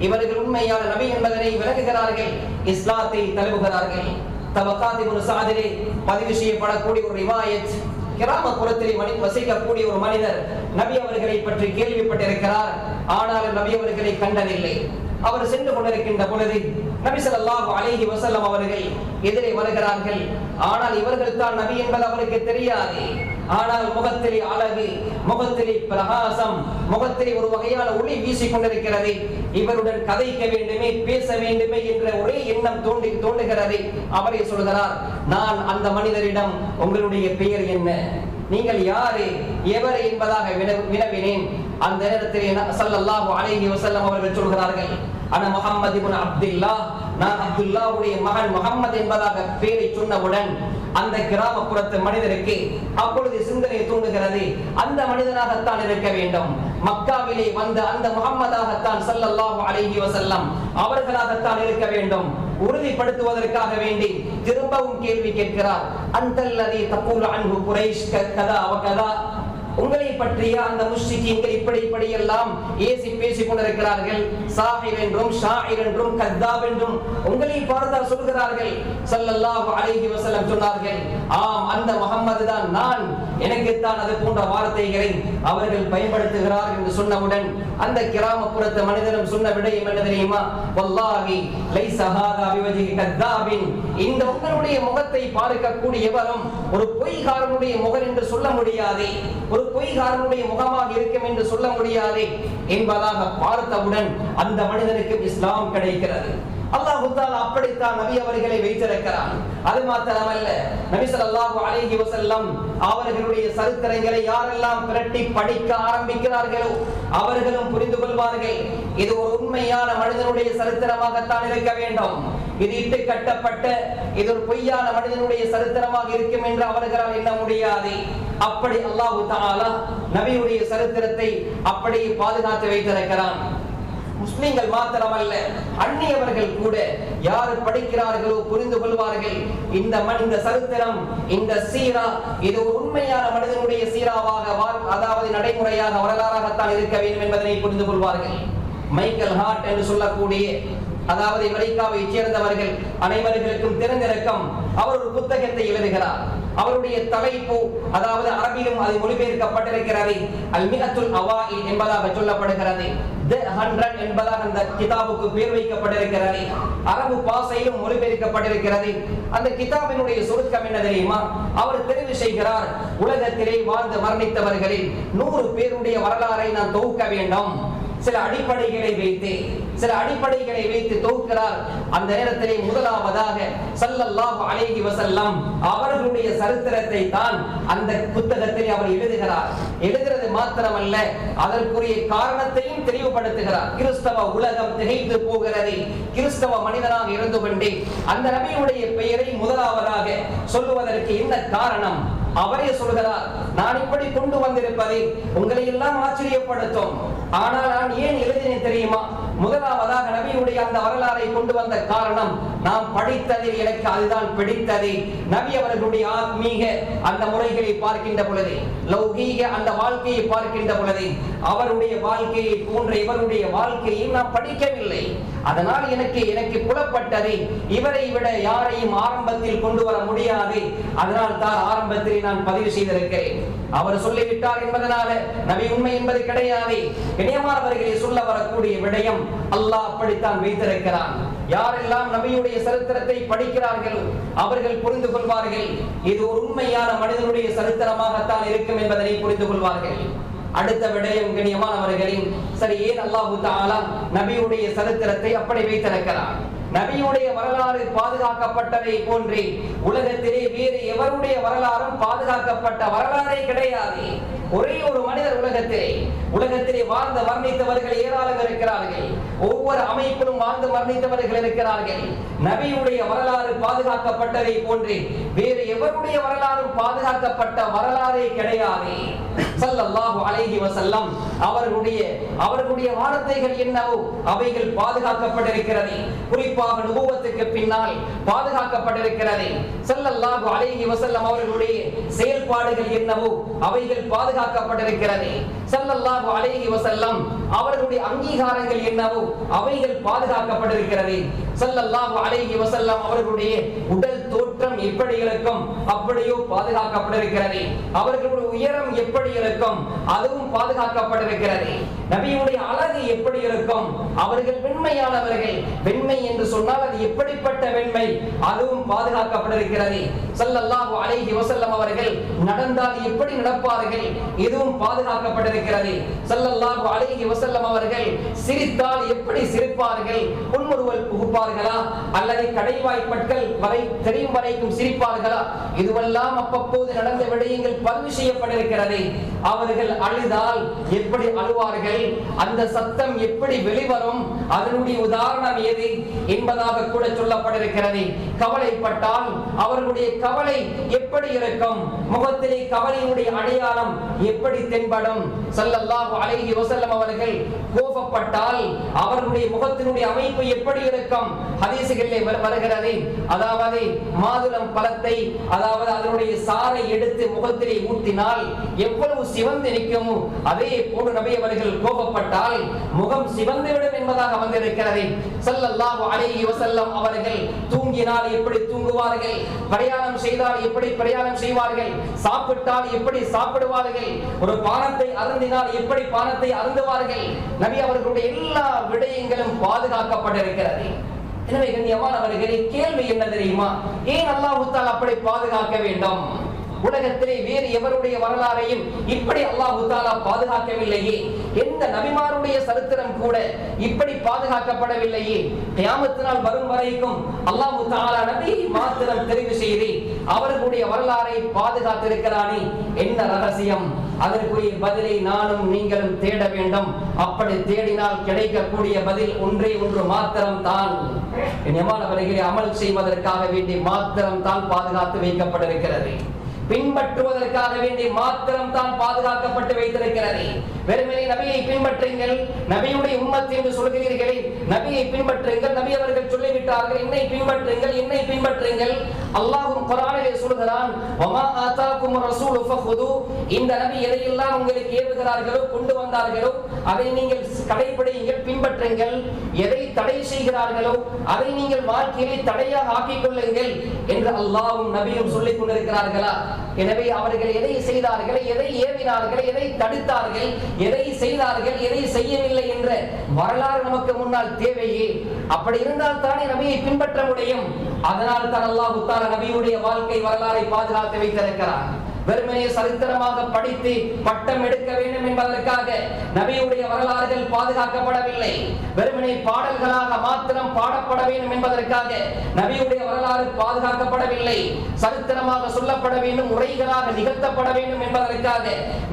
இவர்கள் உண்மையான நபி என்பதனை விளங்குகிறார்கள், இஸ்லாத்தை தழுவுகிறார்கள். தபகாத் இப்னு ஸஅதிலே பதிவு செய்யப்படக்கூடிய ஒரு ரிவாயத், கிராமப்புறத்திலே வசிக்கக்கூடிய ஒரு மனிதர் நபி அவர்களை பற்றி கேள்விப்பட்டிருக்கிறார். ஆனால் நபி அவர்களை கண்டதில்லை. அவர் சென்று கொண்டிருக்கின்ற பொழுது நபி ஸல்லல்லாஹு அலைஹி வஸல்லம் அவர்கள் எதிரே வருகிறார்கள். ஆனால் இவர்கள் தான் நபி என்பது அவருக்கு தெரியாது. ஆனால் முகத்திலே அழகு, முகத்திலே பிரகாசம், முகத்திலே ஒரு வகையான ஒளி வீசிக் கொண்டிருக்கிறது. இவருடன் கதைக்க வேண்டுமே, பேச வேண்டுமே என்ற ஒரே எண்ணம் தோன்றுகிறது. அவரே சொல்கிறார், நான் அந்த மனிதரிடம் உங்களுடைய பெயர் என்ன, நீங்கள் யாரு, எவர் என்பதாக வினவினேன். அந்த நேரத்தில் ஸல்லல்லாஹு அலைஹி வஸல்லம் அவர்கள் சொல்கிறார்கள், அன முஹம்மது இப்னு அப்துல்லாஹ், நான் அப்துல்லாஹ்வுடைய மகன் முஹம்மது என்பதாக பெயரை சொன்னவுடன் அந்த கிராமப்புறத்து மனிதருக்கு அப்பொழுது சிந்தனை தூண்டுகிறது, அந்த மனிதனாகத்தான் இருக்க வேண்டும், மக்காவிலே வந்த அந்த முஹம்மதாகத்தான் ஸல்லல்லாஹு அலைஹி வஸல்லம் அவர்களாகத்தான் இருக்க வேண்டும். உறுதிப்படுத்துவதற்காக வேண்டி திரும்பவும் கேள்வி கேட்கிறார், அந்தல்லதி தகூலு அன்ஹு குரைஷ் கதா வ கதா, உங்களை பற்றிய அந்த முஷ்ரிக்கீன்கள் இப்படி எல்லாம் ஏசி பேசிக் கொண்டிருக்கிறார்கள், சாஹிர் என்றும் ஷாயிர் என்றும் கத்தாப் என்றும் உங்களை பார்த்தால் சொல்கிறார்கள். ஸல்லல்லாஹு அலைஹி வஸல்லம் சொன்னார்கள், ஆம், அந்த முஹம்மது தான் நான், எனக்குத்தான் அது போன்ற வார்த்தைகளை அவர்கள் பயன்படுத்துகிறார்கள் என்று சொன்னவுடன் அந்த கிராமப்புறத்து மனிதனும் சொன்ன விடயம் என்ன தெரியுமா? வல்லாஹி லைஸ ஹாதா பிவஜ்ஹி கத்தாபின், இந்த உங்களுடைய முகத்தை பார்க்கக்கூடியவரும் ஒரு பொய்காரனுடைய முகம் என்று சொல்ல முடியாது, ஒரு பொய்காரனுடைய முகமாக இருக்கும் என்று சொல்ல முடியாது என்பதாக பார்த்தவுடன் அந்த மனிதனுக்கு இஸ்லாம் கிடைக்கிறது. அல்லாஹ் தஆலா அப்படித்தான் நபி அவர்களை வைத்திருக்கிறான். அது மாத்திரமல்ல, நபி ஸல்லல்லாஹு அலைஹி வஸல்லம் அவர்களுடைய சரித்திரங்களை யாரெல்லாம் பிரட்டி படிக்க ஆரம்பிக்கிறார்களோ அவர்களும் புரிந்து கொள்வார்கள், இது ஒரு உண்மையான மனிதனுடைய சரித்திரமாகத்தான் இருக்க வேண்டும், இது இட்டு கட்டப்பட்ட இது ஒரு பொய்யான மனிதனுடைய சரித்திரமாக இருக்கும் என்று அவர்களால் எண்ண முடியாது. அப்படி அல்லாஹ் தஆலா நபியுடைய சரித்திரத்தை அப்படியே பாதுகாத்து வைத்திருக்கிறான். முஸ்லிம்கள் மாத்திரமல்ல, அந்நியவர்கள் கூட யாரு படிக்கிறார்களோ புரிந்து கொள்வார்கள், இந்த சரித்திரம், இந்த சீரா இது ஒரு உண்மையான மனிதனுடைய சீராவாக, அதாவது நடைமுறையாக வரலாறாகத்தான் இருக்க வேண்டும் என்பதனை புரிந்து கொள்வார்கள். மைக்கேல் ஹார்ட் என்று சொல்லக்கூடிய, அதாவது அமெரிக்காவை சேர்ந்தவர்கள் அனைவர்களுக்கும் தெரிந்திருக்கும், அவர் ஒரு புத்தகத்தை எழுதுகிறார். அவருடைய தலைப்பு, அதாவது அரபிலும் அது மொழிபெயர்க்கப்பட்டிருக்கிறது, அல் மிஅத்துல் அவாயில் என்பதாக சொல்லப்படுகிறது. The 100 என்பதாக அந்த கிதாபுக்கு பேர் வைக்கப்பட்டிருக்கிறது. அரபு பாஷையிலும் மொழிபெயர்க்கப்பட்டிருக்கிறது. அந்த கிதாபினுடைய சுருக்கம் என்ன தெரியுமா? அவர் தெரிவு செய்கிறார், உலகத்திலே வாழ்ந்து மரணித்தவர்களில் 100 பேருடைய வரலாறை நான் தொகுக்க வேண்டும். சில அடிப்படைகளை வைத்து தொகுக்கிறார். அந்த நேரத்திலே முதலாவதாக ஸல்லல்லாஹு அலைஹி வஸல்லம் அவர்களுடைய சரித்திரத்தை தான் அந்த புத்தகத்தில் அவர் எழுதுகிறார். எழுதுறது மாத்திரமல்ல, அதற்குரிய காரணத்தையும் தெளிவுபடுத்துகிறார். கிறிஸ்தவ உலகம் திகைத்து போகிறது. கிறிஸ்தவ மனிதனாக இருந்து கொண்டே அந்த நபியுடைய பெயரை முதலாவதாக சொல்லுவதற்கு என்ன காரணம்? அவரே சொல்கிறார், நான் இப்படி கொண்டு வந்திருப்பதை உங்களை எல்லாம் ஆச்சரியப்படுத்தும், ஆனால் நான் ஏன் எழுதினேன் தெரியுமா? முதலாவதாக நபியுடைய அந்த வரலாறை கொண்டு வந்த காரணம், நாம் படித்ததில் எனக்கு அதுதான் பிடித்தது. நபி அவர்களுடைய ஆத்மீக அந்த முறைகளை பார்க்கின்ற பொழுது, லௌகீக அந்த வாழ்க்கையை பார்க்கின்ற பொழுது, அவருடைய வாழ்க்கையை போன்ற இவருடைய வாழ்க்கையை நாம் படிக்கவில்லை. அதனால் எனக்கு புலப்பட்டது, இவரை விட யாரையும் ஆரம்பத்தில் கொண்டு வர முடியாது. அதனால் தான் ஆரம்பத்தில் நான் பதிவு செய்திருக்கிறேன். அவர் சொல்லிவிட்டார் என்பதனால நபி உண்மை என்பது கிடையாது. கண்ணியமானவர்களை சொல்ல வரக்கூடிய விடயம் அல்லாஹ் அப்படித்தான் வைத்திருக்கிறான். யாரெல்லாம் நபியுடைய சரித்திரத்தை படிக்கிறார்களோ அவர்கள் புரிந்து கொள்வார்கள், இது ஒரு உண்மையான மனிதனுடைய சரித்திரமாகத்தான் இருக்கும் என்பதை புரிந்து கொள்வார்கள். அடுத்த விடயம் கண்ணியமானவர்களின், சரி, ஏன் அல்லாஹ் தஆலா நபியுடைய சரித்திரத்தை அப்படி வைத்திருக்கிறான்? நபியுடைய வரலாறு பாதுகாக்கப்பட்டதை போன்றே உலகத்திலே வேறு எவருடைய வரலாறும் பாதுகாக்கப்பட்ட வரலாறே கிடையாது. ஒரே ஒரு மனிதர் உலகத்திலே வாழ்ந்து மரணித்தவர்கள் ஏராளம் இருக்கிறார்கள். ஒவ்வொரு அமைப்பிலும் வாழ்ந்து மரணித்தவர்கள் இருக்கிறார்கள். நபியுடைய வரலாறு பாதுகாக்கப்பட்டதை போன்றே வேறு எவருடைய வரலாறும் பாதுகாக்கப்பட்ட வரலாறே கிடையாது. ஸல்லல்லாஹு அலைஹி வஸல்லம் அவர்களுடைய வார்த்தைகள் என்னவோ அவைகள் பாதுகாக்கப்பட்டிருக்கிறது. குறிப்பாக நுபுவத்துக்கு பின்னால் பாதுகாக்கப்பட்டிருக்கிறது. ஸல்லல்லாஹு அலைஹி வஸல்லம் அவர்களுடைய செயல்பாடுகள் என்னவோ அவைகள் பாதுகாக்கப்பட்டிருக்கிறது. ஸல்லல்லாஹு அலைஹி வஸல்லம் அவர்களுடைய அங்கீகாரங்கள் என்னவோ அவைகள் பாதுகாக்கப்பட்டிருக்கிறது. ஸல்லல்லாஹு அலைஹி வஸல்லம் அவர்களுடைய உடல் தோற்றம் எப்படி இருக்கும் அப்படியோ பாதுகாக்கப்பட்டிருக்கிறது. அவர்களுடைய உயரம் எப்படி இருக்கும் அதுவும் பாதுகாக்கப்பட்டிருக்கிறது. நபியுடைய அழகு எப்படி இருக்கும், அவர்கள் வெண்மையானவர்கள், வெண்மை என்று சொன்னால் அது எப்படிப்பட்ட வெண்மை அதுவும் பாதுகாக்கப்பட்டிருக்கிறது. ஸல்லல்லாஹு அலைஹி வஸல்லம் அவர்கள் நடந்தால் எப்படி நடப்பார்கள் இதுவும் பாதுகாக்கப்பட்டிருக்கிறது. ஸல்லல்லாஹு அலைஹி வஸல்லம் அவர்கள் சிரித்தால் எப்படி சிரிப்பார்கள், புன்முறுவல் புகுப்பார்களா அல்லது கடைவாய் பற்கள் வரை தெரியும் வரைக்கும் சிரிப்பார்களா, இதுவெல்லாம் அப்பப்போது நடந்த விடயங்கள் பதிவு செய்யப்பட்டிருக்கிறது. அவர்கள் அழுதால் எப்படி அழுவார்கள், அந்த சத்தம் எப்படி வெளிவரும், அதனுடைய உதாரணம் எது என்பதாக கூட சொல்லப்பட்டிருக்கிறது. கவலைப்பட்டால் அவர்களுடைய கவலை எப்படி இருக்கும், முகத்திலே கவலையுடைய அடையாளம் எப்படி தென்படும். ஸல்லல்லாஹு அலைஹி வஸல்லம் அவர்கள் கோபப்பட்டால் அவர்களுடைய முகத்தினுடைய அமைப்பு எப்படி இருக்கும். ஹதீஸுகளிலே வருகிறது, அதாவது மாதுளம் பழத்தை, அதாவது அதனுடைய சாறை எடுத்து முகத்திலே ஊற்றினால் எவ்வளவு சிவந்து நிற்குமோ அதே போன்று நபி அவர்கள் கோபப்பட்டால் முகம் சிவந்துவிடும் என்பதாக வந்திருக்கிறது. ஸல்லல்லாஹு அலைஹி வஸல்லம் அவர்கள் தூங்கினால் எப்படி தூங்குவார்கள், பிரயாணம் செய்தால் எப்படி பிரயாணம் செய்வார்கள், சாப்பிட்டால் எப்படி சாப்பிடுவார்கள், ஒரு பானத்தை அருந்தினால் எப்படி பானத்தை அருந்துவார்கள், நபி அவர்களுடைய எல்லா விடயங்களும் பாதுகாக்கப்பட்டிருக்கிறது. எனவே கண்ணியமானவர்களே, கேள்வி என்ன தெரியுமா, ஏன் அல்லாஹ் தஆலா அப்படி பாதுகாக்க வேண்டும்? உலகத்திலே வேறு எவருடைய வரலாறையும் இப்படி அல்லாஹ் தஆலா பாதுகாக்கவில்லையே. எந்த நபிமாருடைய சரித்திரம் கூட இப்படி பாதுகாக்கப்படவில்லையே. கியாமத் நாள் வரும் வரைக்கும் அல்லாஹ் தஆலா நபி மாத்திரம் தெரிவு செய்து அவர்களுடைய வரலாறை பாதுகாத்திருக்கிறானே, என்ன ரகசியம்? அதற்குரிய பதிலை நானும் நீங்களும் தேட வேண்டும். அப்படி தேடினால் கிடைக்கக்கூடிய பதில் ஒன்றே ஒன்று மாத்திரம் தான். நியமானவர்களை அமல் செய்வதற்காக வேண்டி மாத்திரம் தான் பாதுகாத்து வைக்கப்பட்டிருக்கிறது. பின்பற்றுவதற்காக வேண்டி மாத்திரம் தான் பாதுகாக்கப்பட்டு வைத்திருக்கிறது. வெறுமனே நபியை பின்பற்றுங்கள், நபியுடைய உம்மத் என்று சொல்கிறீர்களே, நபியை பின்பற்றுங்கள், நபி அவர்கள் சொல்லிவிட்டார்கள், என்னை பின்பற்றுங்கள், என்னை பின்பற்றுங்கள். அல்லாஹ் குர்ஆனிலே சொல்கிறான், வமா ஆதாகும் ரசூலு ஃபஹுது, இந்த நபி எதையெல்லாம் உங்களுக்கு ஏவுகிறார்களோ கொண்டு வந்தார்களோ அதை நீங்கள் கடைபிடியுங்கள், பின்பற்றுங்கள். எதை தடை செய்கிறார்களோ அதை நீங்கள் வாழ்க்கையை தடையாக ஆக்கிக் கொள்ளுங்கள் என்று அல்லாஹ்வும் நபியும் சொல்லிக் கொண்டிருக்கிறார்களா? எனவே அவர்கள் எதை செய்தார்கள், எதை ஏவினார்கள், எதை தடுத்தார்கள், எதை செய்தார்கள், எதை செய்யவில்லை என்ற வரலாறு நமக்கு முன்னால் தேவையே. அப்படி இருந்தால் தானே நபியை பின்பற்ற முடியும். அதனால் தான் அல்லாஹ் தஆலா நபியுடைய வாழ்க்கை வரலாறை பாதுகாத்து வைத்திருக்கிறார். வெறுமனே சரித்திரமாக படித்து பட்டம் எடுக்க வேண்டும் என்பதற்காக நபியுடைய வரலாறுகள் பாதுகாக்கப்படவில்லை. வெறுமனே பாடல்களாக மாத்திரம் பாடப்பட வேண்டும் என்பதற்காக நபியுடைய வரலாறு பாதுகாக்கப்படவில்லை. சரித்திரமாக சொல்லப்பட வேண்டும், உரைகளாக நிகழ்த்தப்பட வேண்டும் என்பதற்காக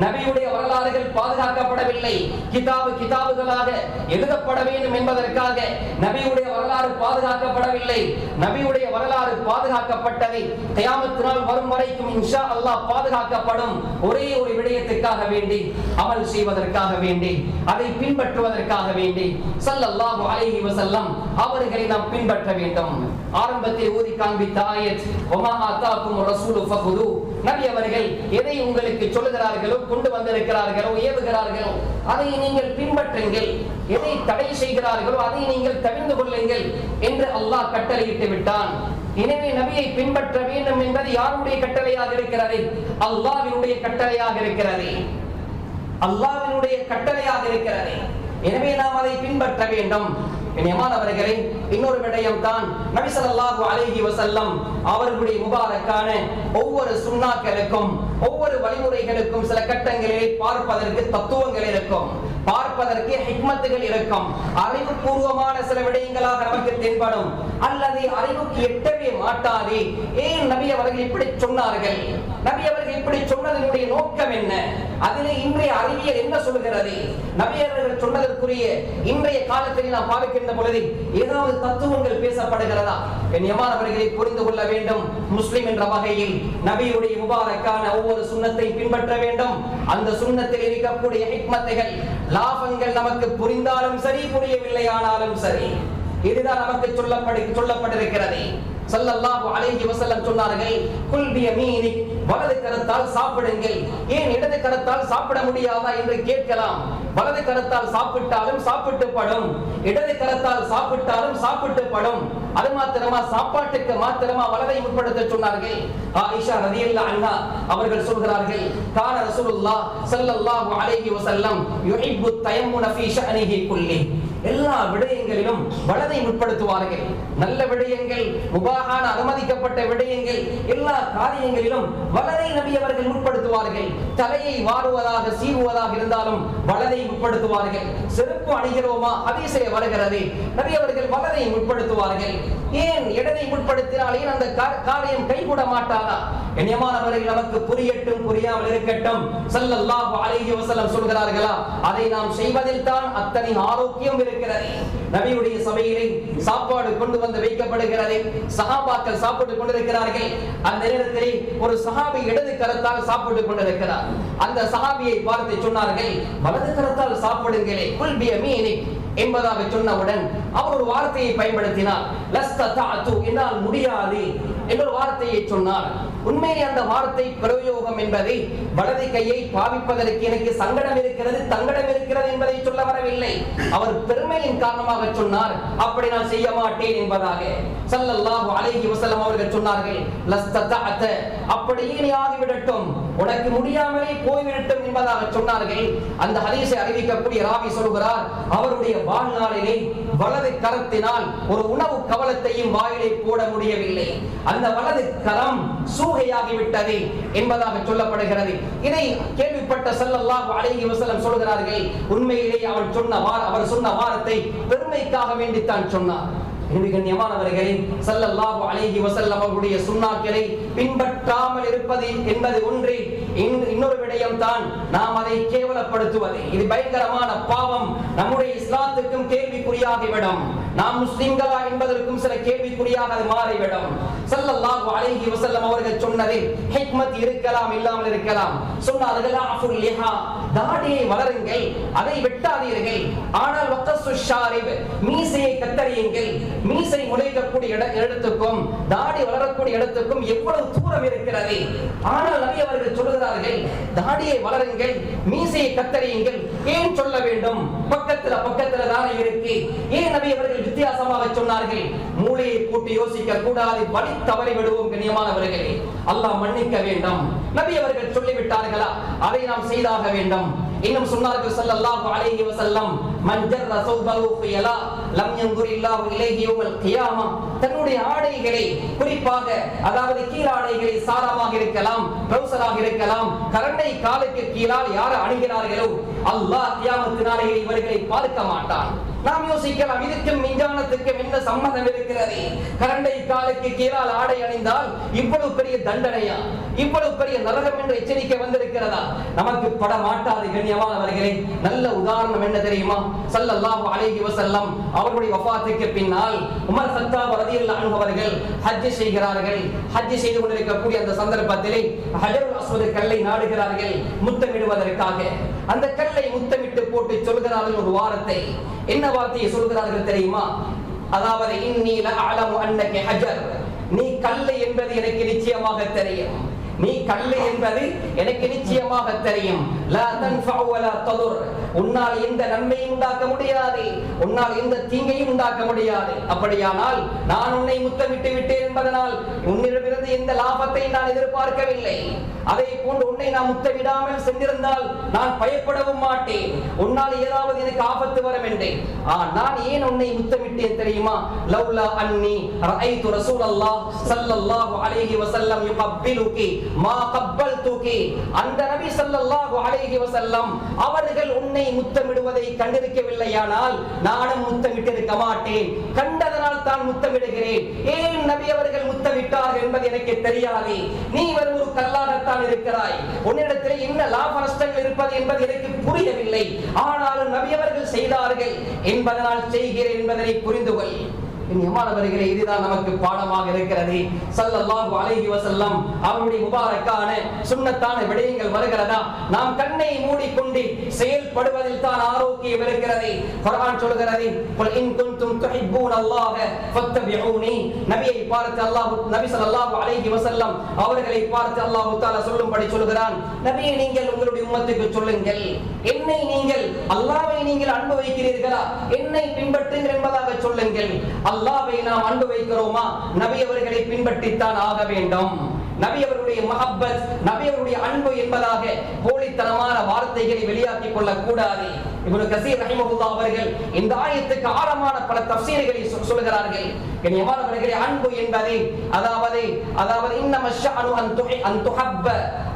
நபியுடைய வரலாறு வரலாறுகள் பாதுகாக்கப்படவில்லை. கிதாபுகளாக எழுதப்பட வேண்டும் என்பதற்காக நபியுடைய வரலாறு பாதுகாக்கப்படவில்லை. நபியுடைய வரலாறு பாதுகாக்கப்பட்டதை கியாமத் நாள் வரும் வரைக்கும் இன்ஷா அல்லாஹ் பாதுகாக்கப்படும். ஒரே ஒரு விடயத்துக்காக வேண்டி, அமல் செய்வதற்காக வேண்டி, அதை பின்பற்றுவதற்காக வேண்டி ஸல்லல்லாஹு அலைஹி வஸல்லம் அவர்களை நாம் பின்பற்ற வேண்டும். ஆரம்பத்தில் ஓதி காண்பித்த ஆயத் வமா ஆதாக்கும் ரசூலு ஃபகுது, நபி அவர்கள் எதை உங்களுக்கு சொல்லுகிறார்களோ, கொண்டு வந்திருக்கிறார்களோ, ஏவுகிறார்களோ அதை நீங்கள் பின்பற்றுங்கள். எதை தடை செய்கிறார்களோ அதை நீங்கள் தவிர்த்து கொள்ளுங்கள் என்று அல்லாஹ் கட்டளையிட்டு விட்டான். எனவே நபியை பின்பற்ற வேண்டும் என்பது யாருடைய கட்டளையாக இருக்கிறது? அல்லாஹ்வினுடைய கட்டளையாக இருக்கிறது. அல்லாஹ்வினுடைய கட்டளையாக இருக்கிறது. எனவே நாம் அதை பின்பற்ற வேண்டும். கண்ணியமானவர்களே, இன்னொரு விடயம் தான் நபி ஸல்லல்லாஹு அலைஹி வஸல்லம் அவர்களுடைய முபாரக்கான ஒவ்வொரு சுன்னாக்களுக்கும், ஒவ்வொரு வழிமுறைகளுக்கும் சில கட்டங்களிலே பார்ப்பதற்கு தத்துவங்கள் இருக்கும், பார்ப்பதற்கு ஹிக்மத்துகள் இருக்கும். அறிவுபூர்வமான சில விடயங்களாக நமக்கு தென்படும், அல்லது அறிவுக்கு எட்டவே மாட்டாதே. ஏன் நபி அவர்கள் இப்படி சொன்னார்கள்? நபி அவர்கள் இப்படி சொன்னதனுடைய நோக்கம் என்ன? அதிலே இன்றைய அறிவியல் என்ன சொல்கிறது? நபி அவர்கள் சொன்னதற்குரிய இன்றைய காலத்தில் நாம் பார்க்கின்ற பொழுது ஏதாவது தத்துவங்கள் பேசப்படுகிறதா? கண்ணியமானவர்களை புரிந்து கொள்ள வேண்டும். முஸ்லிம் என்ற வகையில் நபியுடைய முபாரக்கான ஒவ்வொரு சுன்னத்தை பின்பற்ற வேண்டும். அந்த சுன்னத்தில் இருக்கக்கூடிய ஹிக்மத்துகள், லாபங்கள் நமக்கு புரிந்தாலும் சரி, புரியவில்லை ஆனாலும் சரி, இதுதான் நமக்கு சொல்லப்பட்டிருக்கிறது. ஸல்லல்லாஹு அலைஹி வஸல்லம் சொன்னார்கள், குல் பியமீனிக், வலது கரத்தால் சாப்பிடுங்கள். ஏன் இடது கரத்தால் சாப்பிட முடியாதா என்று கேட்கலாம். வலது கரத்தால் சாப்பிட்டாலும் சாப்பிட்டு படும், இடது கரத்தால் சாப்பிட்டாலும் சாப்பிட்டு படும். அது மாத்திரமா, சாப்பாட்டுக்கு மாத்திரமா வலதை முற்படுத்த சொன்னார்கள். ஆயிஷா ரலியல்லாஹு அன்ஹா அவர்கள் சொல்கிறார்கள், கான ரசூலுல்லாஹ் ஸல்லல்லாஹு அலைஹி வஸல்லம் யுஹிப்பு தயம்முன ஃபீ ஷஅனிஹி குல்லி, எல்லா விடயங்களிலும் வலதை முற்படுத்துவார்கள். நல்ல விடயங்கள், முபாஹான அனுமதிக்கப்பட்ட விடயங்கள், எல்லா காரியங்களிலும் வலதை நபி அவர்கள் முற்படுத்துவார்கள். தலையை வாருவதாக, சீவுவதாக இருந்தாலும் வலதை முற்படுத்துவார்கள். செருப்பு அணிகிறோமா, ஹதீஸிலே வருகிறது, நபி அவர்கள் வலதை முற்படுத்துவார்கள். ஏன் இடதை முற்படுத்தினால் ஏன் அந்த காரியம் கைகூட மாட்டாதா? கண்ணியமானவர்கள், நமக்கு புரியட்டும், புரியாமல் இருக்கட்டும், ஸல்லல்லாஹு அலைஹி வஸல்லம் சொல்கிறார்களா, அதை நாம் செய்வதில் தான் அத்தனை ஆரோக்கியம் இருக்கிறது. நபியுடைய சபையிலே சாப்பாடு கொண்டு வந்து வைக்கப்படுகிறது, சஹாபாக்கள் சாப்பிட்டுக் கொண்டிருக்கிறார்கள். அந்த நேரத்திலே ஒரு சஹாபி இடது கரத்தால் சாப்பிட்டுக் கொண்டிருக்கிறார். அந்த சஹாபியை பார்த்து சொன்னார்கள், வலது கரத்தால் சாப்பிடுங்களே, குல் பியமீனிக் என்பதாக சொன்னவுடன் அவர் ஒரு வார்த்தையை பயன்படுத்தினார், லஸ்ததஅது, என்னால் முடியாது என்ற வார்த்தையை சொன்னார். உண்மையிலே அந்த வார்த்தை பிரயோகம் என்பது வலது கையை பாவிப்பதற்கு எனக்கு சங்கடம் இருக்கிறது, தங்கடம் இருக்கிறது என்பதை சொல்ல வரவில்லை. அவர் பெருமையின் காரணமாக சொன்னார், அப்படி நான் செய்ய மாட்டேன் என்பதாக. ஸல்லல்லாஹு அலைஹி வஸல்லம் அவர்கள் சொன்னார்கள், லஸ்ததஅத, அப்படியே நீ ஆகிவிடட்டும், உனக்கு முடியாமலே போய்விடட்டும் என்பதாக சொன்னார்கள். அந்த ஹதீஸை அறிவிக்கக்கூடிய ராவி சொல்கிறார், அவருடைய வாழ்நாளிலே வலது கரத்தினால் ஒரு உணவு கவலத்தையும் வாயிலே போட முடியவில்லை. அந்த வலது கரம் சூகையாகிவிட்டது என்பதாக சொல்லப்படுகிறது. இதை கேள்விப்பட்ட ஸல்லல்லாஹு அலைஹி வஸல்லம் சொல்கிறார்கள், உண்மையிலே அவர் சொன்ன வார்த்தை பெருமைக்காக வேண்டித்தான் சொன்னார். கண்ணியமானவர்களே, ஸல்லல்லாஹு அலைஹி வஸல்லம் அவர்களுடைய சுன்னாக்களை பின்பற்றாமல் இருப்பது என்பது ஒன்று. இன்னொரு விடயம் தான் நாம் அதை கேவலப்படுத்துவது. இது பயங்கரமான பாவம், நம்முடைய இஸ்லாத்துக்கும் கேள்விக்குறியாகிவிடும். நாம் முஸ்லிம்களா என்பதற்கும் சில கேள்விக்குறியாக அது மாறிவிடும். ஸல்லல்லாஹு அலைஹி வஸல்லம் அவர்கள் சொன்னதில் ஹிக்மத் இருக்கலாம், இல்லாமல் இருக்கலாம். சொன்னார்கள், அஃபுல் லிஹா, தாடியை வளருங்கள், அதை வெட்டாதீர்கள். ஆனால் வக்கஸு ஷாரிப், மீசையை கத்தரியுங்கள். மீசை முளைக்கக்கூடிய இடத்துக்கும் தாடி வளரக்கூடிய இடத்துக்கும் எவ்வளவு தூரம் இருக்கிறது. ஆனால் நபி அவர்கள் சொல்கிறார்கள், தாடியை வளருங்கள், மீசையை கத்தரியுங்கள். ஏன் சொல்ல வேண்டும்? பக்கத்துல தானே இருக்கு. ஏன் நபி அவர்கள் வித்தியாசமாக சொன்னார்கள்? மூளையை கூட்டி யோசிக்க கூடாது, வழி தவறி விடுவோம். கண்ணியமானவர்களே, அல்லாஹ் மன்னிக்க வேண்டும். நபி அவர்கள் சொல்லிவிட்டார்களா, அதை நாம் செய்தாக வேண்டும். இன்னும் சொன்னார்கள் ஸல்லல்லாஹு அலைஹி வஸல்லம், மன் ஜர்ர ஸௌபஹு ஃபியலா லம் யன்துரில்லாஹு இலைஹி யௌமல் கியாமா, தன்னுடைய ஆடைகளை, குறிப்பாக அதாவது கீழாடைகளை, சாரமாக இருக்கலாம், ட்ரவுசராக இருக்கலாம், கரண்டை காலுக்கு கீழால் யார் அணிகிறார்களோ அல்லாஹ் கியாமத் நாளையில் இவர்களை பார்க்க மாட்டான். நாம் யோசிக்கலாம், இதுக்கும் விஞ்ஞானத்துக்கும் என்ன சம்பந்தம் இருக்கிறது? கரண்டை காலுக்கு கீழால் ஆடை அணிந்தால் இவ்வளவு பெரிய தண்டனையா, இவ்வளவு பெரிய நரகம் என்ற எச்சரிக்கை வந்திருக்கிறதா? நமக்கு பட மாட்டாது கண்ணியமானவர்களே. நல்ல உதாரணம் என்ன தெரியுமா? ஸல்லல்லாஹு அலைஹி வஸல்லம் அவருடைய வஃபாத்துக்கு பின்னால் உமர் கத்தாப் ரலியல்லாஹு அன்ஹு அவர்கள் ஹஜ் செய்கிறார்கள். ஹஜ் செய்து கொண்டிருக்கக்கூடிய அந்த சந்தர்ப்பத்திலே ஹஜருல் அஸ்வத் கல்லை நாடுகிறார்கள் முத்தமிடுவதற்காக. அந்த கல்லை முத்தமிட்டு போட்டு சொல்கிறார்கள் ஒரு வார்த்தை. என்ன வார்த்தையை சொல்கிறார்கள் தெரியுமா? அதாவது இன்னி லஅலமு அன்னக ஹஜர், நீ கல்லை என்பது எனக்கு நிச்சயமாக தெரியும், நீ கல்லை என்பது எனக்கு நிச்சயமாக தெரியும். லா தன்ஃபஉ வலா ததுர், உன்னால் எந்த நன்மையும் உண்டாக்க முடியாது, உன்னால் எந்த தீங்கையும் உண்டாக்க முடியாது. அப்படியானால் நான் உன்னை முத்தமிட்டு விட்டேன் என்பதனால் உன்னிடமிருந்து எந்த லாபத்தை நான் எதிர்பார்க்கவில்லை. அதை போன்று உன்னை நான் முத்தமிடாமல் சென்றிருந்தால் நான் பயப்படவும் மாட்டேன், உன்னால் ஏதாவது எனக்கு ஆபத்து வரும் என்றேன். நான் ஏன் உன்னை முத்தமிட்டேன் தெரியுமா? லவ்லா அன்னி ரஅய்து ரசூலல்லாஹ் ஸல்லல்லாஹு அலைஹி வஸல்லம் யுகப்பிலுகி மா கப்பல்துகி, அந்த நபி ஸல்லல்லாஹு அலைஹி வஸல்லம் அவர்கள் உன்னை முத்தமிடுவதை கண்டிருக்கவில்லையானால் நானும் முத்தமிட்டிருக்க மாட்டேன். கண்டதனால் தான் முத்தமிடுகிறேன். ஏன் நபி அவர்கள் முத்தமிட்டார்கள் என்பது எனக்கு தெரியாது. நீ வெறும் ஒரு கல்லாகத்தான் இருக்கிறாய், உன்னிடத்தில் என்ன லாப நஷ்டங்கள் இருப்பது என்பது எனக்கு புரியவில்லை. ஆனாலும் நபி அவர்கள் செய்தார்கள் என்பதனால் செய்கிறேன் என்பதனை புரிந்து கொள். கண்ணியமானவர்களே, இதுதான் நமக்கு பாடமாக இருக்கிறது. ஸல்லல்லாஹு அலைஹி வஸல்லம் அவருடைய முபாரக்கான சுன்னத்தான விடயங்கள் வருகிறதா? நாம் கண்ணை மூடிக்கொண்டு செயல்படுவதில் தான் ஆரோக்கியம் இருக்கிறது. குர்ஆன் சொல்கிறது, குல் இன் குன்தும் துஹிப்பூனல்லாஹ ஃபத்தபிஊனி. நபியை பார்த்து நபி ஸல்லல்லாஹு அலைஹி வஸல்லம் அவர்களை பார்த்து அல்லாஹ் தஆலா சொல்லும்படி சொல்கிறான், நபியே நீங்கள் உங்களுடைய உம்மத்துக்கு சொல்லுங்கள், என்னை நீங்கள் அல்லாஹ்வை நீங்கள் அன்பு வைக்கிறீர்களா, என்னை பின்பற்றுங்கள் என்பதாக சொல்லுங்கள். அல்லாஹ்வை நாம் அன்பு வைக்கிறோமா? நபி அவர்களை பின்பற்றித்தான் ஆக வேண்டும். நபி அவருடைய மஹப்பத், நபி அவருடைய அன்பு என்பதாக போலித்தனமான வார்த்தைகளை வெளியாக்கிக் கொள்ளக் கூடாது. இப்னு கஸீர் ரஹிமஹுல்லாஹ் அவர்கள் இந்த ஆயத்துக்கு ஆழமான பல தஃசீர்களை சொல்கிறார்கள். கண்ணியமானவர்களே, அன்பு என்பது அதாவது இன்னம ஷஅனு அன் துஹப்ப,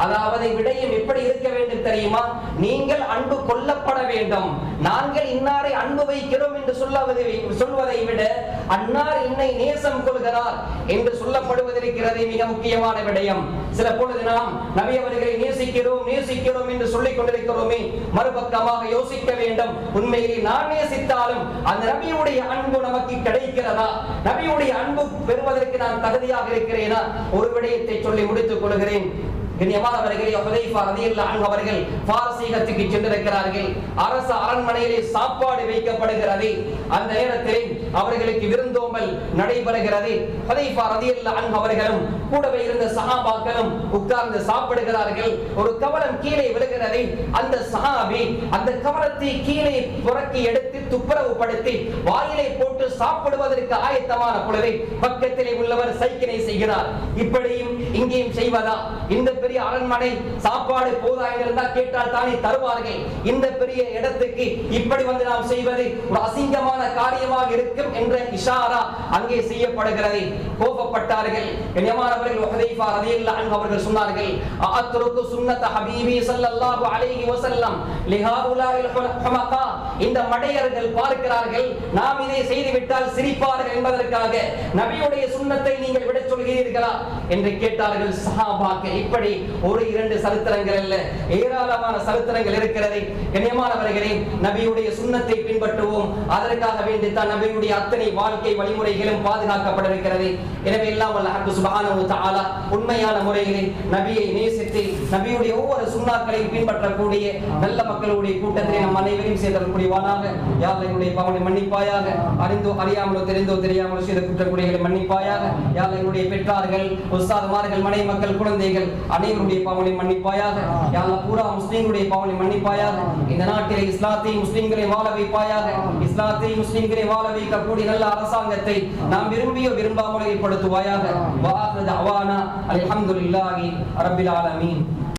அதாவது விடயம் எப்படி இருக்க வேண்டும் தெரியுமா? நீங்கள் அன்பு கொள்ளப்பட வேண்டும். நாங்கள் இன்னாரை அன்பு வைக்கிறோம் என்று சொல்வதை விட அன்னார் என்னை நேசம் கொள்கிறார் என்று சொல்லப்படுவதற்கிறது மிக முக்கியமான விடயம். சில பொழுது நாம் நபி அவர்களை நேசிக்கிறோம் என்று சொல்லிக் கொண்டிருக்கிறோமே, மறுபக்கமாக யோசிக்க வேண்டும், உண்மையிலே நான் நேசித்தாலும் அந்த நபியுடைய அன்பு நமக்கு கிடைக்கிறதா? நபியுடைய அன்பு பெறுவதற்கு நான் தகுதியாக இருக்கிறேனா? ஒரு விடயத்தை சொல்லி முடித்துக் கொள்கிறேன். கண்ணியமானவர்களே, ஹுதைஃபா ரலியல்லாஹு அன்ஹு அவர்கள் பாரசீகத்துக்கு சென்றிருக்கிறார்கள். அரச அரண்மனையிலே சாப்பாடு வைக்கப்படுகிறது. அந்த நேரத்தில் அவர்களுக்கு விருந்தோம்பல் நடைபெறுகிறது. ஹுதைஃபா ரலியல்லாஹு அன்ஹு அவர்களும் கூடவே இருந்த சஹாபாக்களும் உட்கார்ந்து சாப்பிடுகிறார்கள். ஒரு கவலம் கீழே விழுகிறது. அந்த சஹாபி அந்த கவலத்தை கீழே புரக்கி எடுத்து துப்புரவுப்படுத்தி வாயிலை போட்டு சாப்பிடுவதற்கு ஆயத்தமான பொழுது பக்கத்திலே உள்ளவர் சைக்கினை செய்கிறார். இப்படியும் இங்கேயும் செய்வதா? இந்த பெரிய அரண்மனை சாப்பாடு போதா என்றால் கேட்டால் தானே தருவார்கள். இந்த பெரிய இடத்துக்கு இப்படி வந்து நாம் செய்வது ஒரு அசிங்கமான காரியமாக இருக்கும் என்ற இஷாரா அங்கே செய்யப்படுகிறது. கோபப்பட்டார்கள். கண்ணியமானவர்கள், ஹுதைஃபா ரலியல்லாஹு அன்ஹு அவர்கள் சொன்னார்கள், அத்ருக்கு சுன்னத ஹபீபி ஸல்லல்லாஹு அலைஹி வஸல்லம் லிஹாஉலாஇல் ஹுமகா, இந்த மடையர்கள் பார்க்கிறார்கள் நாம் இதை செய்து விட்டால் சிரிப்பார்கள் என்பதற்காக நபியுடைய சுன்னத்தை நீங்கள் விட சொல்கிறீர்களா என்று கேட்டார்கள் சஹாபாக்கள். இப்படி ஒரு இரண்டு சரித்திரங்கள் அல்ல, ஏராளமான சரித்திரங்கள் இருக்கிறது. கண்ணியமானவர்களே, நபியுடைய சுன்னத்தை பின்பற்றுவோம். அதற்காக வேண்டித்தான் நபியுடைய அத்தனை வாழ்க்கை வழிமுறைகளும் பாதுகாக்கப்பட்டிருக்கிறது. எனவே எல்லாம் அல்லாஹ் சுப்ஹானஹு வ தஆலா உண்மையான முறையிலே நபியை நேசித்து நபியுடைய ஒவ்வொரு சுன்னாக்களையும் பின்பற்றக்கூடிய நல்ல மக்களுடைய கூட்டத்திலே நம் அனைவரையும் சேர்த்தருள்வானாக. யா அல்லாஹ், என்னுடைய பாவங்களை மன்னிப்பாயாக. அறிந்தோ அறியாமலோ தெரிந்தோ தெரியாமலோ செய்த குற்றக்குறைகளை மன்னிப்பாயாக. யா அல்லாஹ், என்னுடைய பெற்றார்கள், உஸ்தாதுமார்கள், மனை மக்கள், குழந்தைகள் அனைவருடைய பாவங்களை மன்னிப்பாயாக. யா அல்லாஹ், பூரா முஸ்லிம்களுடைய பாவங்களை மன்னிப்பாயாக. இந்த நாட்டிலே இஸ்லாத்தை முஸ்லிம்களை வாழ வைப்பாயாக. இஸ்லாத்தை முஸ்லிம்களை வாழ வைக்கக்கூடிய நல்ல அரசாங்கத்தை நாம் விரும்பியோ விரும்பாமலோ ஏற்படுத்துவாயாக. வ ஆகிரு தஅவானா அல்ஹம்துலில்லாஹி ரப்பில் ஆலமீன்.